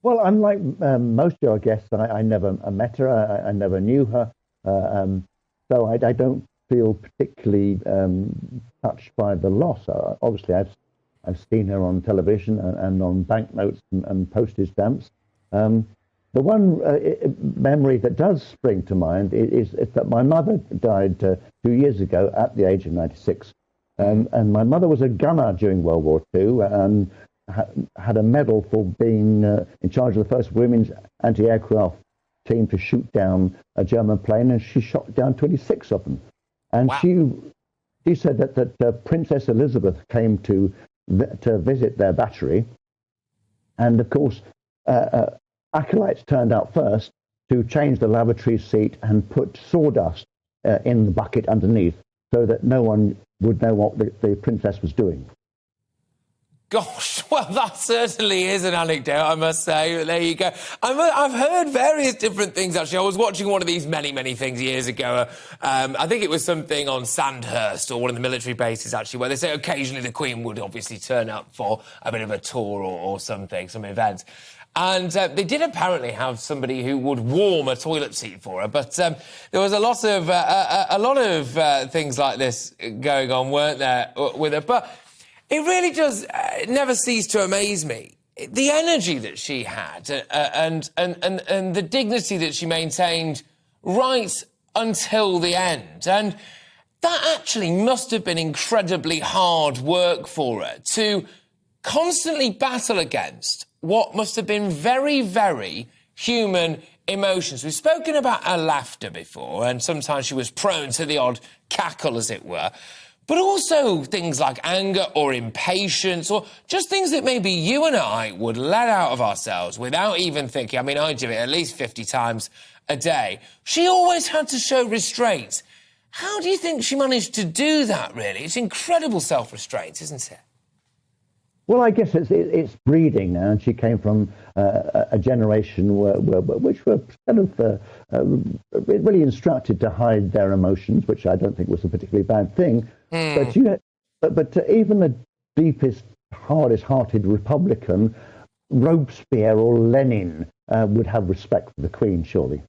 Well, unlike most of your guests, I never met her. I never knew her. So I don't feel particularly touched by the loss. Obviously, I've seen her on television and on banknotes and postage stamps. The one memory that does spring to mind is that my mother died 2 years ago at the age of 96. And my mother was a gunner during World War II and had a medal for being in charge of the first women's anti-aircraft team to shoot down a German plane, and she shot down 26 of them. And wow. she said that Princess Elizabeth came to visit their battery, and of course acolytes turned out first to change the lavatory seat and put sawdust in the bucket underneath so that no one would know what the princess was doing. Gosh, well, that certainly is an anecdote, I must say. There you go. I've heard various different things, actually. I was watching one of these many things years ago. I think it was something on Sandhurst or one of the military bases, actually, where they say occasionally the Queen would obviously turn up for a bit of a tour or something, some event. And they did apparently have somebody who would warm a toilet seat for her, but there was a lot of things like this going on, weren't there, with her? But it really does never cease to amaze me. The energy that she had and the dignity that she maintained right until the end. And that actually must have been incredibly hard work for her to constantly battle against what must have been very human emotions. We've spoken about her laughter before, and sometimes she was prone to the odd cackle, as it were. But also things like anger or impatience or just things that maybe you and I would let out of ourselves without even thinking. I mean, I do it at least 50 times a day. She always had to show restraint. How do you think she managed to do that, really? It's incredible self-restraint, isn't it? Well, I guess it's breeding now, and she came from a generation which were kind of really instructed to hide their emotions, which I don't think was a particularly bad thing. But even the deepest, hardest-hearted Republican, Robespierre or Lenin, would have respect for the Queen, surely.